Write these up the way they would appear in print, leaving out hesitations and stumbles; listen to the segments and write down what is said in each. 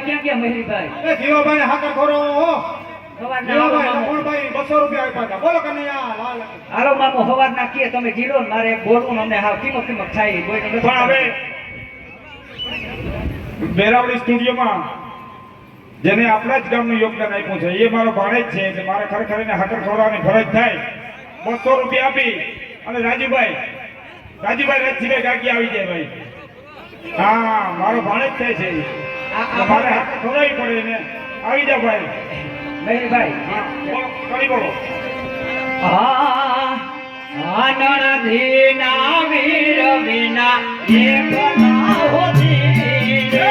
ક્યાં ગયા મહેરીભાઈ? એ જીવાભાઈ હાકર ખોરો જીવાભાઈ લખણભાઈ 200 રૂપિયા આપ્યા હતા. બોલો કનૈયા લાલ હાલો મામો હવાર નાખીએ તમે જીરો ને મારે બોલવું અમને હાવ કિંમત થાય કોઈ પણ હવે બેરાવળી સ્ટુડિયોમાં જેને આપણા જ ગામનું યોગદાન આપ્યું છે એ મારો ભાણેજ છે એટલે મારે ખરેખર એને હાકર ખવડાવવાની ફરજ થાય. 200 રૂપિયા આપી અને રાજુભાઈ રથજીભાઈ ગાગી આવી જાય ભાઈ. હા મારો ભાણેજ થાય છે મારે હાકર ખવડાવવી પડે એને. આવી જા ભાઈ મહેરીભાઈ. હા બોલો બોલો. આનંદ ધીના વીર વિના એક ના હોતી રે.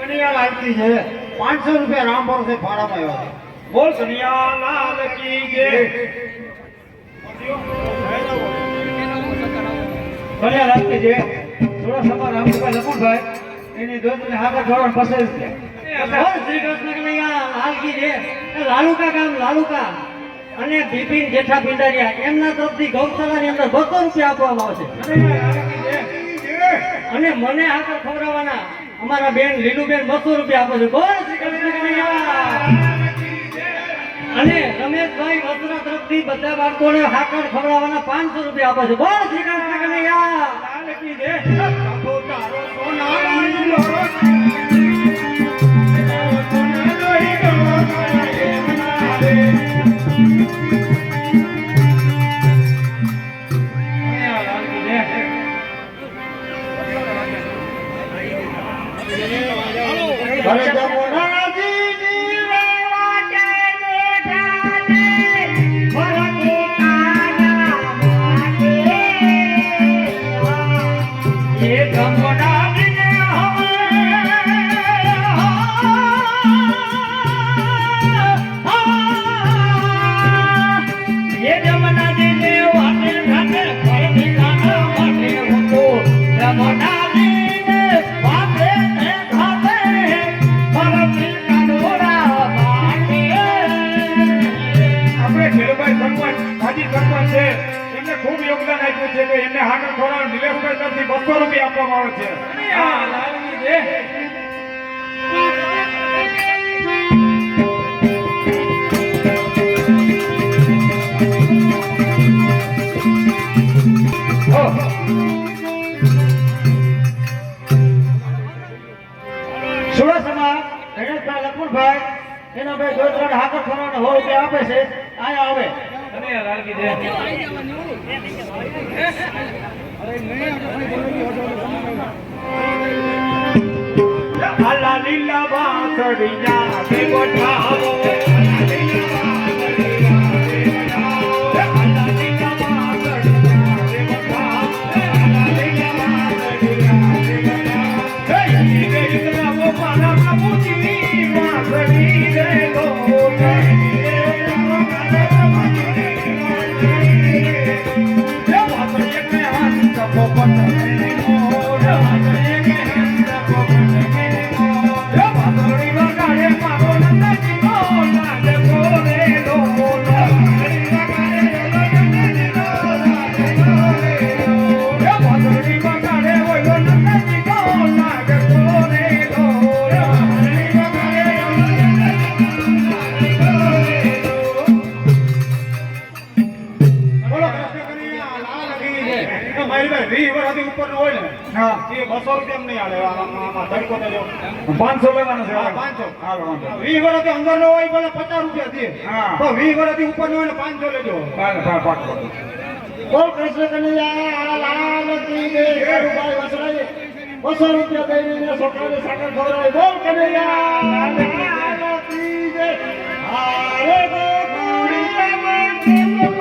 કનૈયા લાલ કી જય. 500 રૂપિયા રામ ભરોસે ભાડામાં આવ્યા. બોલ કનૈયા લાલ કી જય. કનૈયા લાલ કી જય. થોડા સમય રામભાઈ લખણભાઈ એની દોસ્તને હાકર છોડવાનું પસંદ છે. શ્રી કૃષ્ણ કનૈયા લાલ કી જય. લાલુકા ગામ લાલુકા અને બિપિન જેઠા પિંડારિયા એમના તરફથી ગૌશાળાની અંદર 200 રૂપિયા આપવામાં આવશે. અને મને હાકર ખવડાવવાના અમારા બેન લીલુબેન 200 રૂપિયા આપે છે. બોલ શ્રી કૃષ્ણ કનૈયા. અને રમેશભાઈ વસરા તરફથી બધા બાળકોને હાકર ખવડાવવાના 500 રૂપિયા આપે છે. બોલ શ્રી કૃષ્ણ કનૈયા. ખૂબ યોગદાન આપ્યું છે તો એમને હાકર ખવડાવવા નિલેશભાઈ તરફથી 200 રૂપિયા આપવામાં આવે છે. સુરતમાં ગણેશભાઈ લખમણભાઈ એના ભાઈ દોસ્ત હાકર ખવડાવવાના 100 રૂપિયા આપે છે. આયા આવે અલા લીલા બાસડિયા દેવો ઠાવો. Thank you. એ મારી ભાઈ 20 વર્ષથી ઉપરનો હોય ને હા એ 200 રૂપિયા નહીં આલે આમાં ધડકો દેજો 500 લેવાના છે હા, 500. હાલો વાંધો 20 વર્ષથી અંદરનો હોય ભલે 50 રૂપિયા દે હા. તો 20 વર્ષથી ઉપરનો હોય ને 500 લેજો પાકો બોલ કૃષ્ણ કનૈયા લાલ કી જય. કાળુભાઈ વસરાય 200 રૂપિયા દઈને છોકરાને સાકર ખવડાવી. બોલ કનૈયા લાલ કી જય. હારે ગોકુળિયામાં કેમ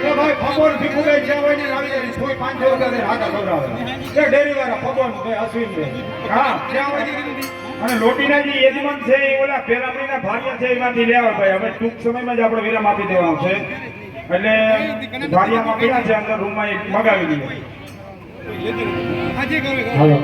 એ ભાઈ ફગોન ભીખુભાઈ જ્યાં હોય ને લાવી દે કોઈ 500 રૂપિયા દે હાકા ખવડાવે એ ડેરી વાળા ફગોન ભાઈ અશ્વિન ભાઈ હા જ્યાં હોય ને અને લોટીના જે યજમાન છે એ ઓલા પેરામણીના ભારિયા છે એમાંથી લેવા ભાઈ હવે ટૂંક સમયમાં જ આપણે વિરામ આપી દેવાનું છે એટલે ભારિયામાં પડ્યા છે અંદર રૂમમાં એક મગાવી દઈએ હાલો.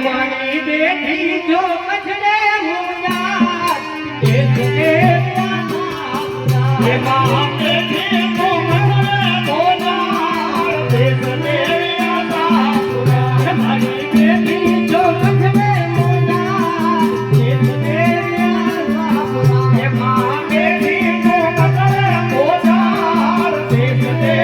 મારી બેઠી જો કચડે મુંજા એ સુકે એ માં બેઠી જો કચડે મુંજા એ સુકે મારી બેઠી જો કચડે મુંજા એ સુકે એ માં બેઠી જો કચડે મુંજા એ સુકે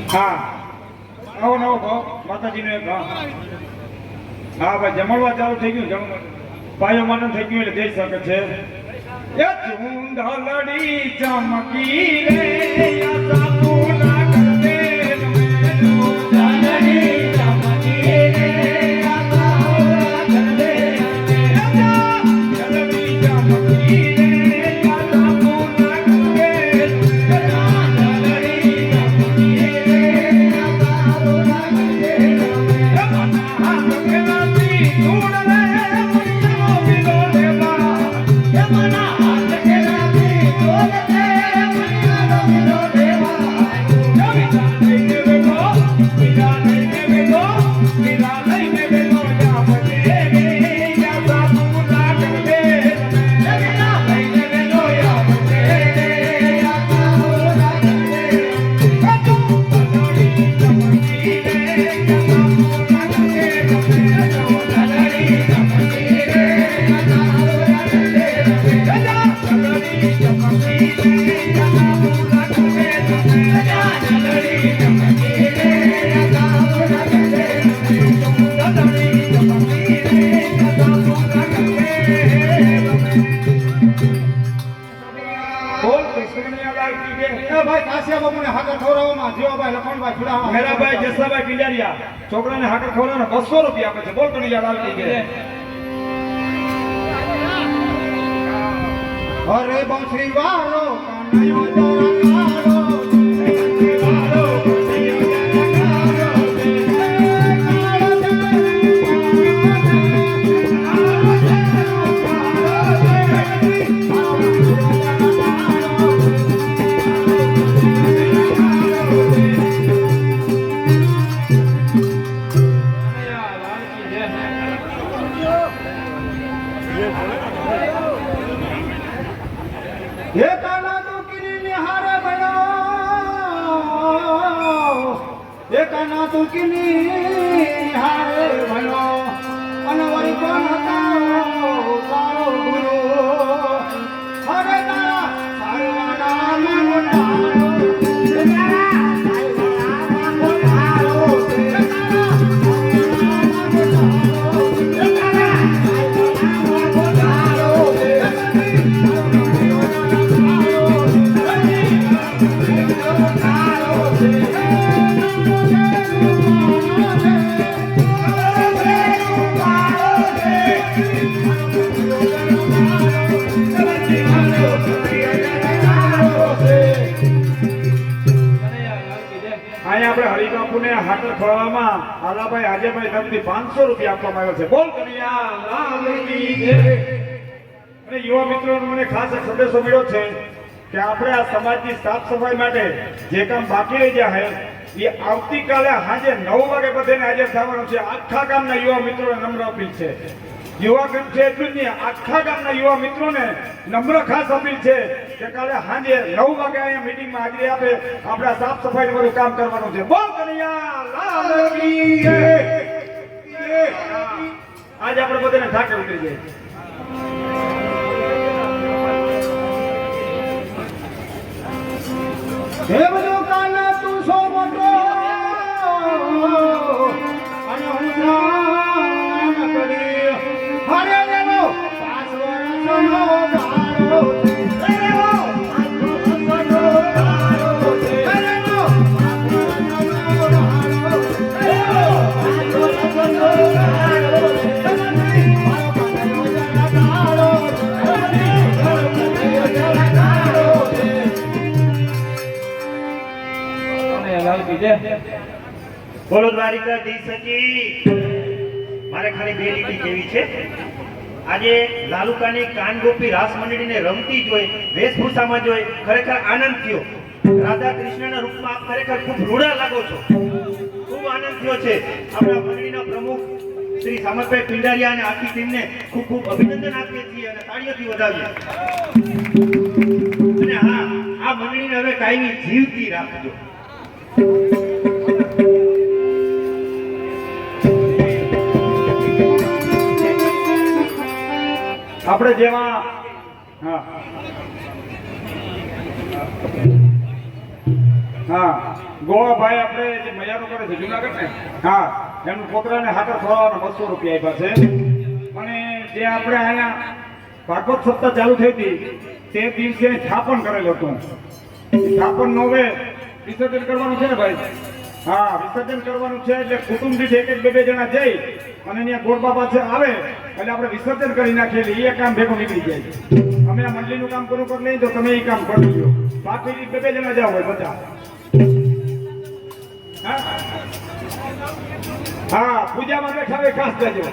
હા આવો નવો ભાવ માતાજીનો એક હા હા ભાઈ જમણવા ચાલુ થઈ ગયું જમણવા પાયો માનવ થઈ ગયું એટલે જઈ શકે છે એ ચુંદલડી ચમકી રે આ સાપુના કરતે ચુંદલડી ચમકી રે આ સાપુના કરતે ચુંદલડી ચમકી રે આ સાપુના કરતે Yamana, રાજા બાપુને હાકર ખવડાવવામાં જીવાભાઈ લખણભાઈ ફુડાવા મેરાભાઈ જસાભાઈ પિંજારિયા છોકરાને હાકર ખવડાવવાના 200 રૂપિયા આપે છે. બોલ કનૈયા લાલ કી જય. અરે બંસરી વાળો કાનૈયો જરા કાળો બંસરી વાળો કાનૈયો જરા કાળો કનૈયા લાલ કી જય. હે કાના તું નિહારે બનો હે કાના તું નિહારે બનો અનવરી કોણ હતા તારો ગુરુ હરે તારા સારવાના મન તારો હે તારા સારવાના મન તારો હે તારા અહીંયા આપણે હરિબાપુને હાકર ખવડાવવામાં આલાભાઈ હાજરભાઈ તરફથી 500 રૂપિયા આપવામાં આવ્યો છે. બોલ કનૈયા લાલ કી જય. અને યુવા મિત્રોનો મને ખાસ એક સંદેશો મળ્યો છે કે આપણે આ સમાજની સાફ સફાઈ માટે જે કામ બાકી રહી ગયા છે એ આવતીકાલે સાંજે 9 વાગે બધાને હાજર થવાનું છે. આખા ગામના યુવા મિત્રોને નમ્ર અપીલ છે. યુવા ગામ છે એટલું જ નહીં, આખા ગામના યુવા મિત્રોને નમ્ર ખાસ અપીલ છે કે કાલે સાંજે 9 વાગે અહીંયા મીટિંગમાં હાજરી આપે. આપણે આ સાફ સફાઈ બધું કામ કરવાનું છે. બોલ કનૈયા લાલ કી જય. આજે આપણે બધાને થાકે ઉતરી જાય. હે બધો કાના તું સો મોટો અને હું જાણ કરી હરે દેવો 5 વર્ષનો ગાળો છે હરે દેવો 5 વર્ષનો ગાળો છે હરે દેવો 5 વર્ષનો ગાળો છે હરે દેવો 5 વર્ષનો ગાળો છે મારો કાનો જરા ગાળો છે મારો કાનો જરા ગાળો છે. લાલ કી જય. બોલો દ્વારિકાધીશ કી. મારે ખાલી 2 લીટી કેવી છે. આજે લાલુકાની કાનગોપી રાસ મંડળીને રમતી જોઈ, વેશભૂષામાં જોઈ ખરેખર આનંદ થયો. રાધા કૃષ્ણના રૂપમાં આપ ખરેખર ખૂબ રૂડા લાગો છો. ખૂબ આનંદ થયો છે. આપણા મંડળીના પ્રમુખ શ્રી સામતભાઈ પિંડારિયા અને આખી ટીમને ખૂબ ખૂબ અભિનંદન આપીએ છીએ અને તાળીઓથી વધાવીએ. અને હા, આ મંડળીને હવે કાયમી જીવતી રાખજો. આપણે જેમાં હા ગોવાભાઈ આપણે જે મૈયારો કરે છે જુનાગઢ ને, હા, એમનું પોતરાને હાકર ખવડાવવાના 200 રૂપિયા આપ્યા છે. અને જે આપણે અહીંયા ભાગવત સપ્તાહ ચાલુ થઈ હતી તે દિવસે સ્થાપન કરેલું હતું. સ્થાપન નો હવે વિસર્જન કરવાનું છે ને ભાઈ? હા, વિસર્જન કરવાનું છે એટલે કુટુંબ દીઠ 1-2 જણા જઈ અને અહીંયા ગોરબા પાસે આવે એટલે આપણે વિસર્જન કરી નાખીએ. એ કામ ભેગું નીકળી જાય. અમે આ મંડળીનું કામ પૂરું કરી લઈએ તો તમે એ કામ કરી લો. બાકી 2 જણા જાવ હોય બધા. હા, પૂજામાં બેઠા હોય ખાસ જજો.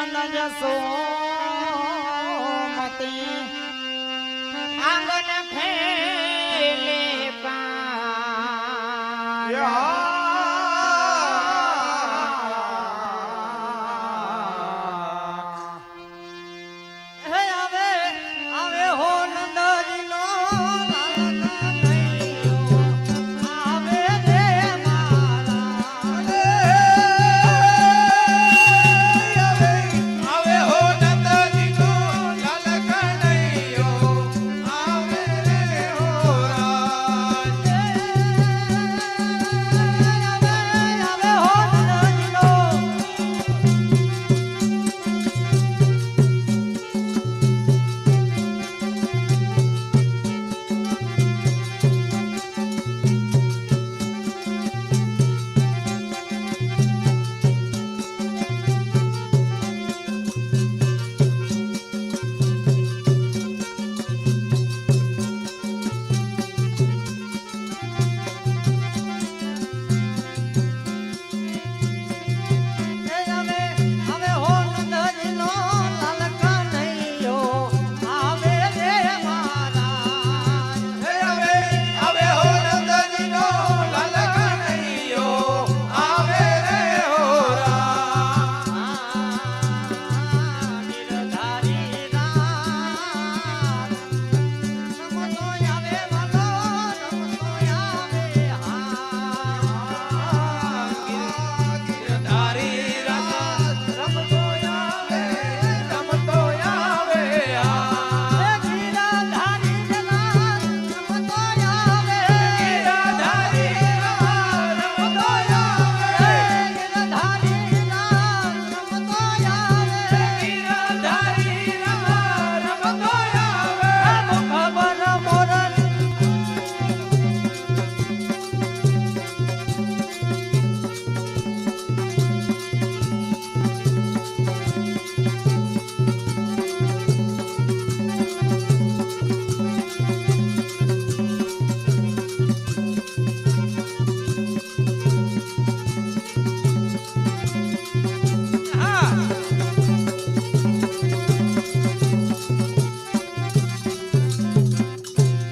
નજ સોમતી આંગન ફેલે હે આવે આવે હો નંદજીનો આવે રે મારા આવે હો નંદજીનો લાલ કનૈયો આવે રે હો રાજ આવે હો નંદજીનો આવે હો નંદજીનો લાલ કનૈયો આવે રે મારા આવે હો નંદજીનો લાલ કનૈયો આવે રે હો રાજ ગિરધારી રામ નમતો આવે વાલો નમતો આવે ગિરધારી રાત રમતો આવે રમતો આવે ગિરધારી રામ નમતો આવે ગિરધારી રાત રમતો આવે ગિરધારી રામ નમતો આવે ગિરધારી રાત રમતો આવે ખબર મોરન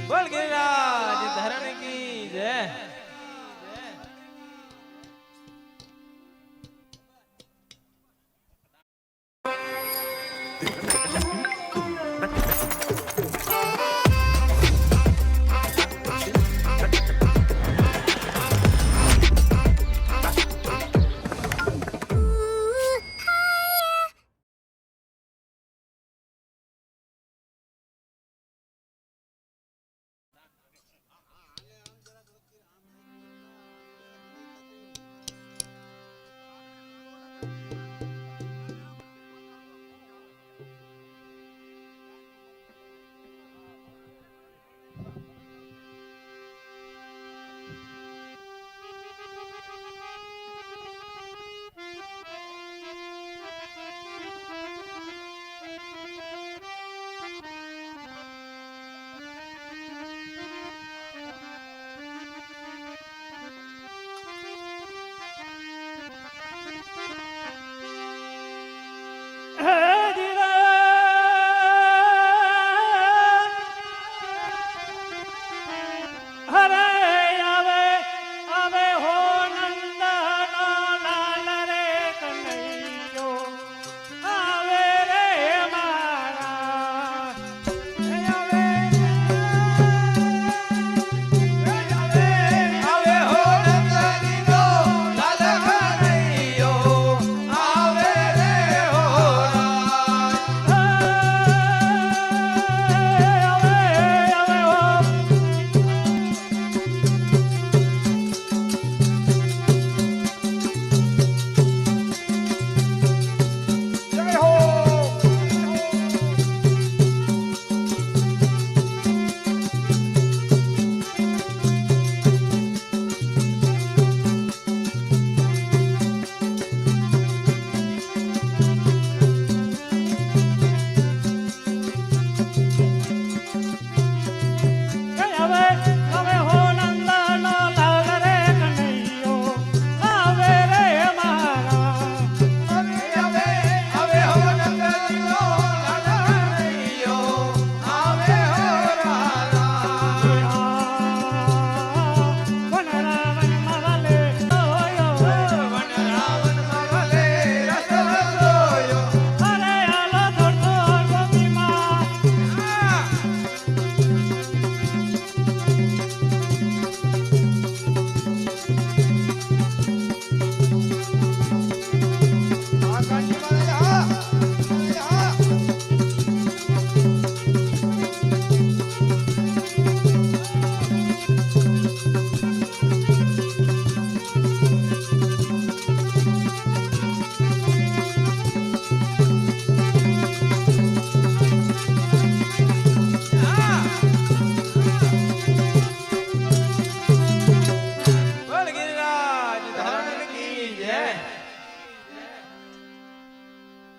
બોલ ગિરિરાજ ધરણ કી જય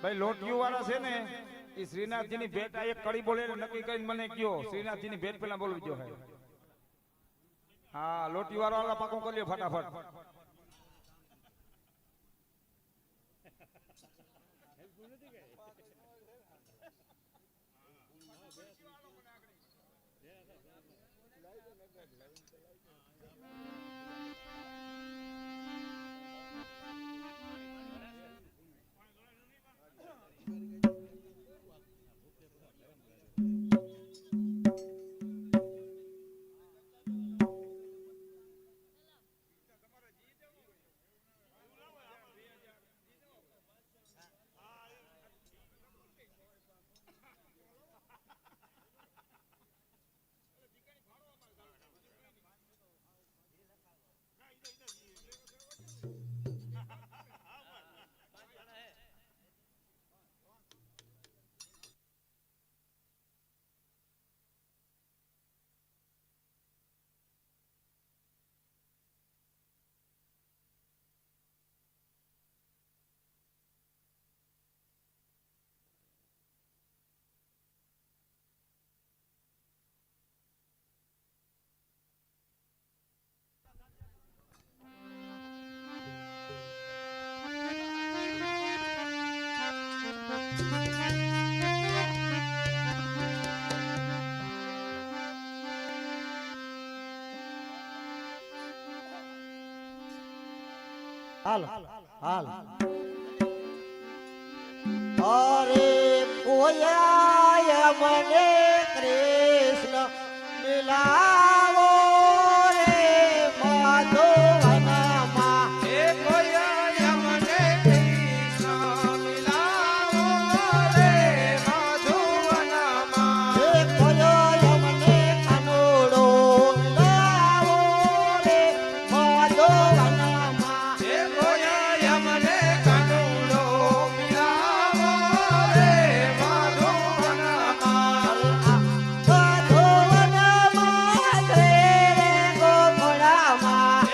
ભાઈ લોટિયું વાળા છે ને એ શ્રીનાથજીની ભેટ આ એક કડી બોલે ને નક્કી કરીને મને કયો શ્રીનાથજીની ભેટ પેલા બોલવી જો હે હા લોટિયું વાળા પાકો કરી લ્યો ફટાફટ હાલ હાલ અરે કોયા મને કૃષ્ણ મિલાવો રે માધવનમાં એ કોયા મને કૃષ્ણ મિલાવો રે મધુવનમાં એ કોયા મને કાનુડો લાવો રે માધવનમાં એ કોયા મને કાનુડો મિલાવો રે મધુવનમાં માધવનમાં રે ગોકળામાં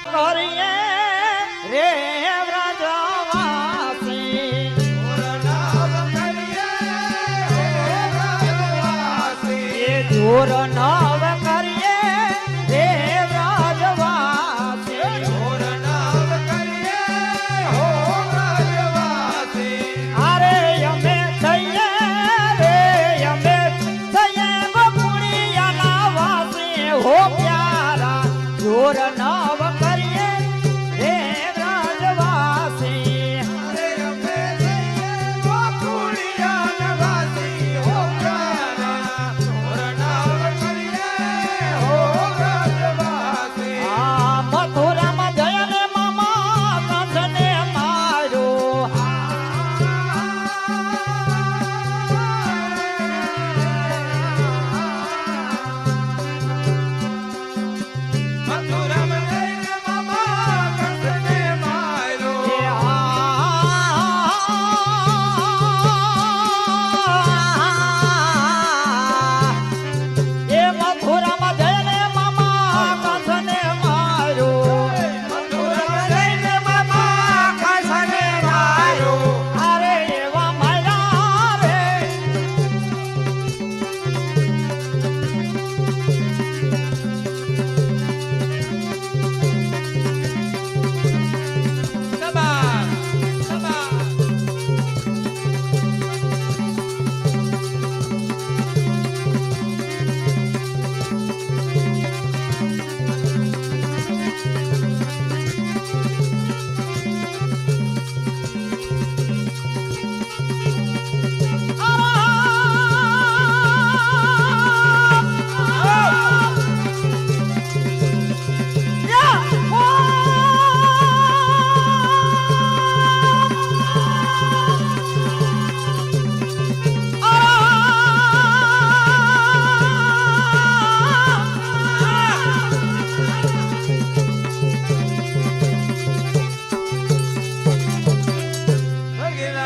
કરીએ રે વ્રજવાસી જોર નવ કરીએ રે વ્રજવાસી અરે અમે થઈએ રે અમે થઈએ ગોકુળિયાના વાસી હો પ્યારા જોર નવ કરીએ રે વ્રજવાસી અરે અમે થઈએ ગોકુળિયાના વાસી હો પ્યારા જોર નવ કરીએ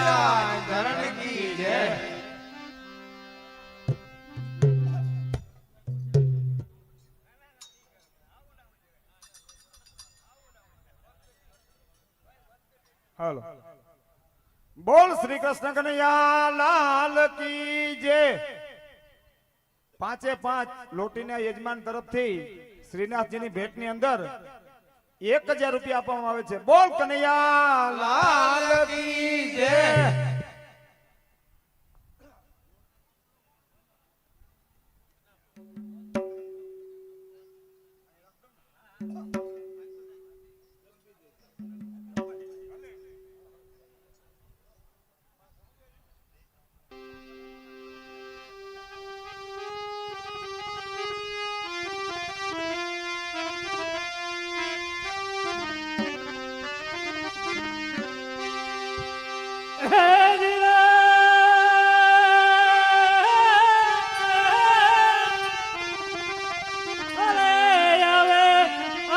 રાજ ધરણ કી જય. હાલો બોલ શ્રી કૃષ્ણ કનૈયા લાલ કી જય. પાંચે પાંચ લોટીના યજમાન તરફથી શ્રીનાથજીની ભેટની અંદર 1000 રૂપિયા આપવામાં આવે છે. બોલ કનૈયા લાલ લાલ કી જય.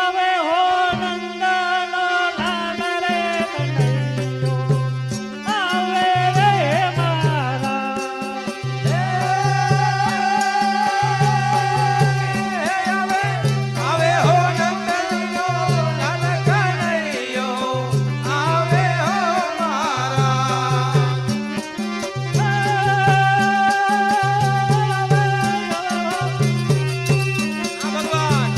આવે હો નંદનનો લાલ કનૈયો, આવે હો મારા. આ ભગવાન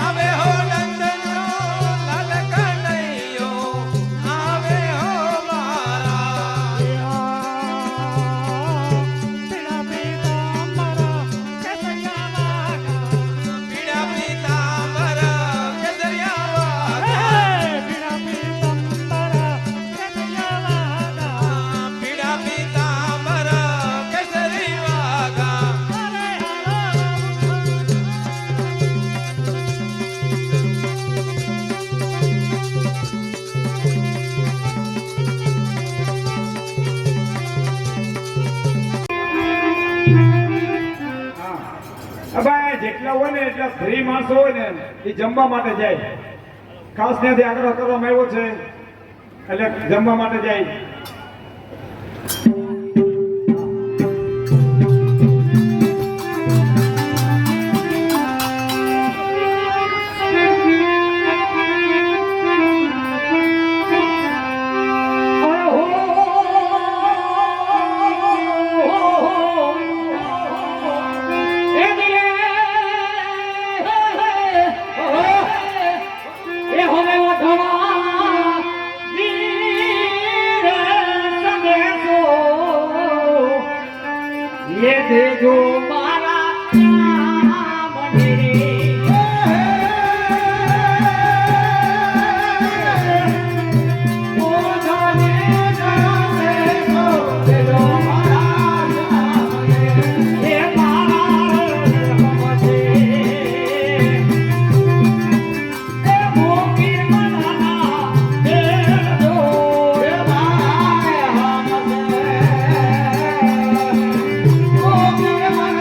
આવે હો નંદનનો લાલ કનૈયો, આવે હો મારા. પીળા પીતાંબર કેસરિયા વાઘા, પીળા પીતાંબર કેસરી વાઘા. ભાઈ જેટલા હોય ને એટલા ફ્રી માણસો હોય ને એ જમવા માટે જાય. ખાસ ત્યાંથી આગ્રહ કરવામાં આવ્યો છે એટલે જમવા માટે જાય. ये देजो मारा મને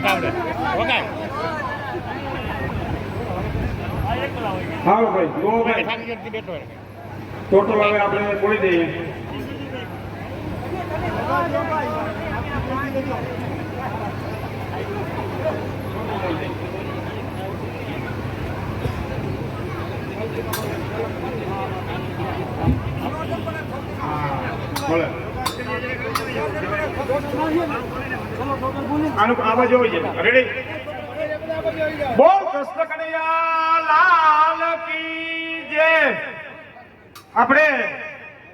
હાલો ભાઈ તો ભાઈ ટોટલ હવે આપણે બોલી દઈએ બોલે આનું આવાજ હોવી જોઈએ રેડી બોલ કૃષ્ણ કનૈયા લાલ કી જય આપણે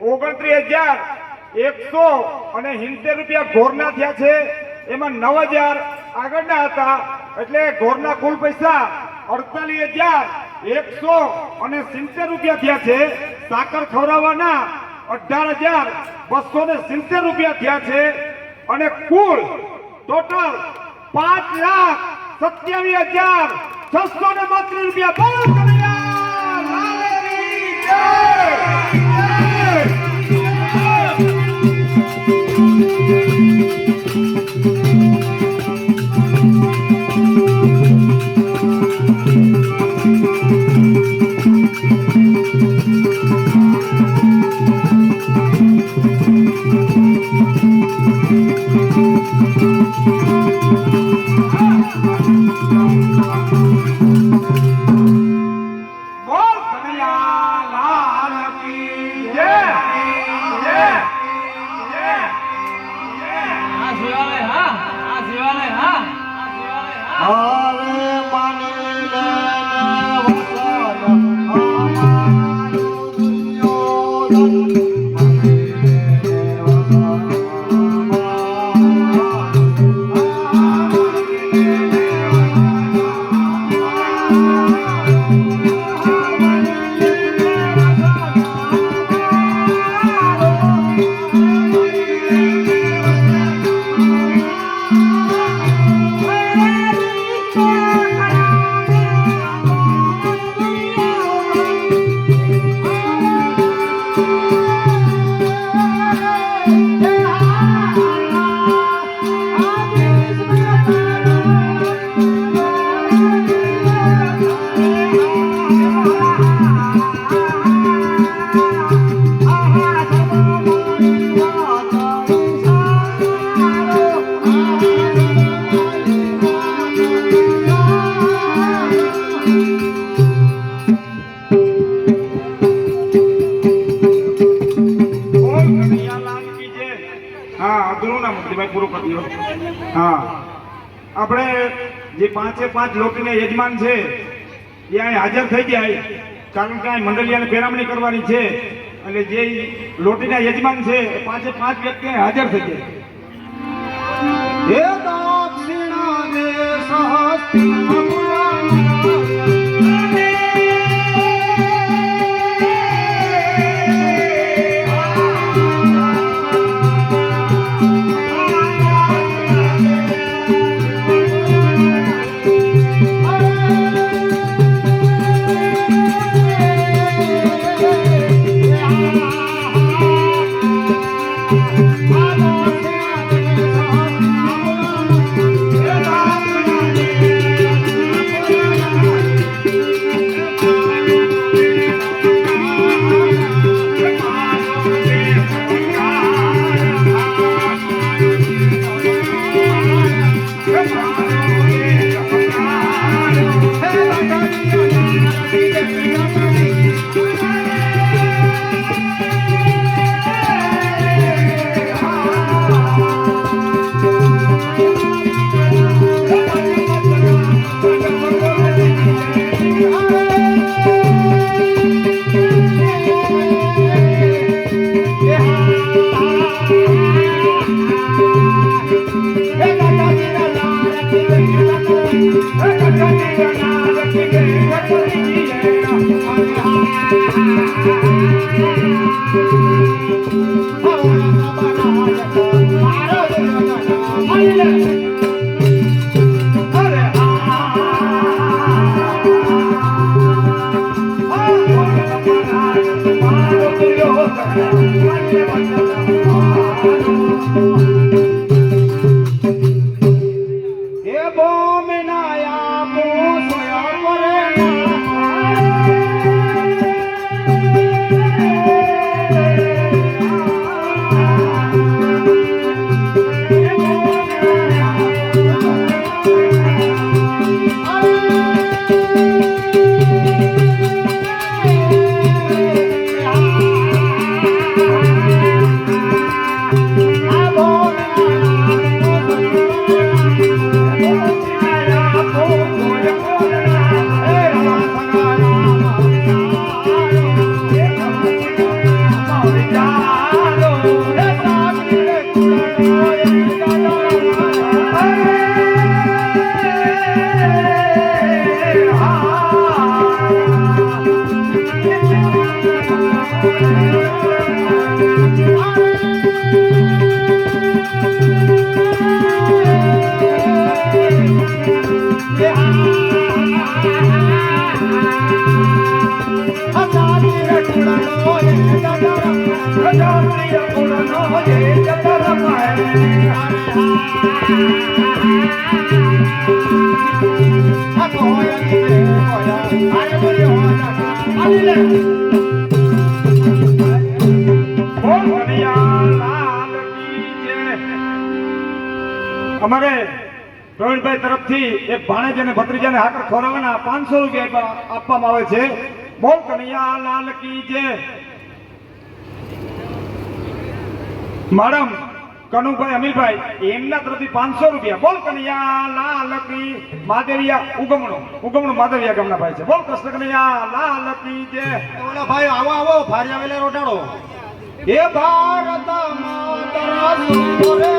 29,170 રૂપિયા ઘોરના થયા છે એમાં 9,000 આગળના હતા એટલે ઘોરના કુલ પૈસા 48,170 રૂપિયા થયા છે સાકર ખવડાવવાના 18,270 રૂપિયા થયા છે અને કુલ ટોટલ 5,27,632 રૂપિયા બોલો કનૈયા લાલ કી જય બોલ કનૈયા લાલ કી જય જય જય આ શિવાલય હા આ શિવાલય હા આ શિવાલય હા હવે માની લેને વચન અમારું દુર્યોધન હા અધૂરું ના મૂકતી પૂરું કરી દો હા આપણે જે 5 લોકોને યજમાન છે એ અહીં હાજર થઈ ગયા કારણ કે અહીં મંડળીયાને પેરામણી કરવાની છે અને જે લોટીના યજમાન છે એ 5 વ્યક્તિ અહીં હાજર થઈ ગયા હે દક્ષિણા દેશ હસ્તિનાપુરા છે બોલ કનૈયા લાલ કી જય. અમારે પ્રવીણભાઈ તરફથી એક ભાણેજ અને ભત્રીજાને હાકર ખોરાવાના 500 રૂપિયા આપવામાં આવે છે. બોલ કનૈયા લાલ કી જય. મેડમ કનુભાઈ અમીરભાઈ એમના તરફથી 500 રૂપિયા. બોલ કનૈયા લાલ કી. માધેવિયા ઉગમણું માધેવિયા ગામના ભાઈ છે. બોલ કૃષ્ણ કનૈયા લાલ કી જય. ઓલા ભાઈ આવો આવો ફારી આવેલા રોટાડો હે ભારત માતા સુરે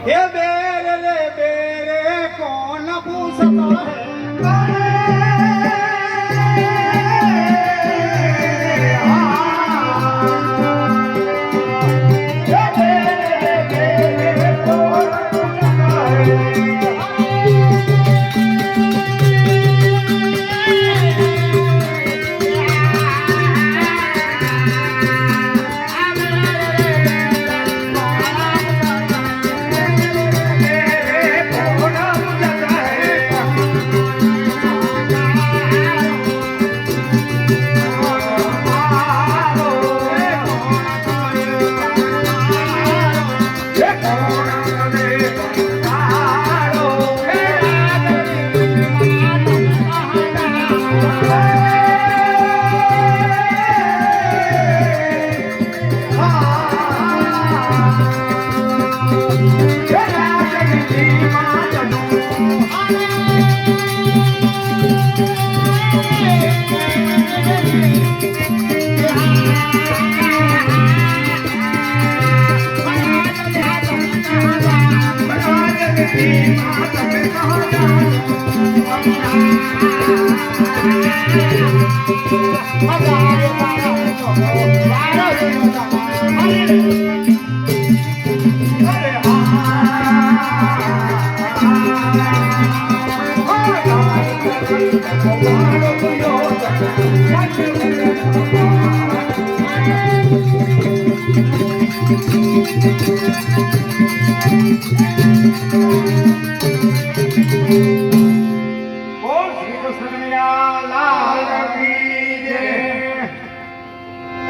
ये बेरे रे बेरे कौन पूछता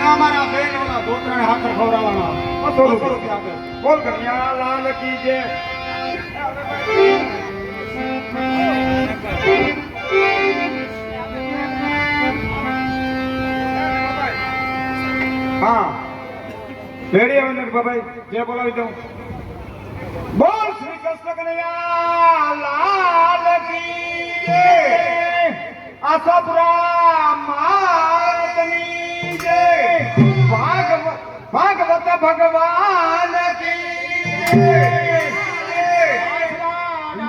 हमारा बेन वाला दो त्रण हाथ खवरावाना 200 रुपया आपे बोल कन्या लाल की जय हाँ रेडी अविंदर बाबाई जय बोलावी दो बोल श्री कृष्ण कन्हैया लाल की जय आशापुरा महाराजनी जय भागवत भगवान की जय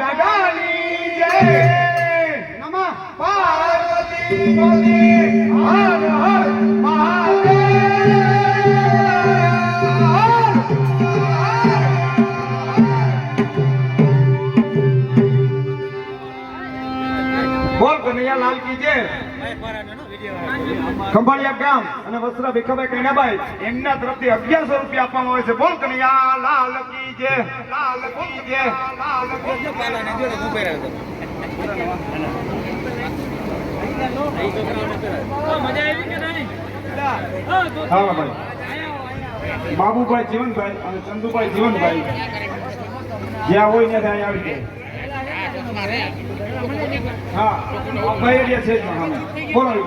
नगानी जय नमः पार्वती हर हर महादेव ખંભાળિયા ગામ અને વસ્ત્રા ભીખાભાઈ કૈનાભાઈ એમના તરફથી 1100 રૂપિયા આપવામાં આવે છે. બોલ કનૈયા લાલ કી જય, લાલ કી જય, લાલ કી જય. હા ભાઈ બાબુભાઈ જીવનભાઈ અને ચંદુભાઈ જીવનભાઈ જ્યાં હોય ને ત્યાં આવી જાય. હા ભાઈ એરિયા છે જ હા બોલો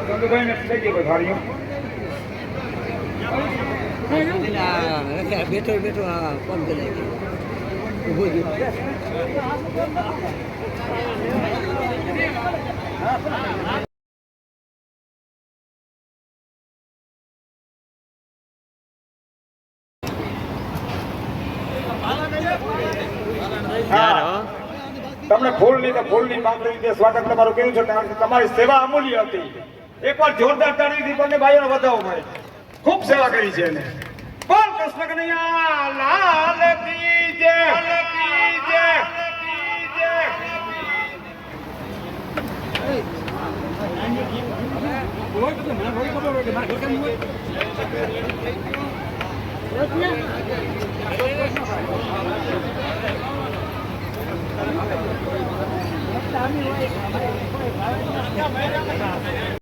ચંદુભાઈ ને થઈ ગયો ભાઈ બેઠો બેઠો હા કોણ કરે ઉભો તમને ફૂલની તો ફૂલની પાંખડી રીતે સ્વાગત તમારું કેવું છે કારણ કે તમારી સેવા અમૂલ્ય હતી. એકવાર જોરદાર તાળીથી બંને ભાઈઓને વધાવો ભાઈ. ખૂબ સેવા કરી છે એને. બોલ કૃષ્ણ કનૈયા લાલ કી જય, કી જય, કી જય. હોય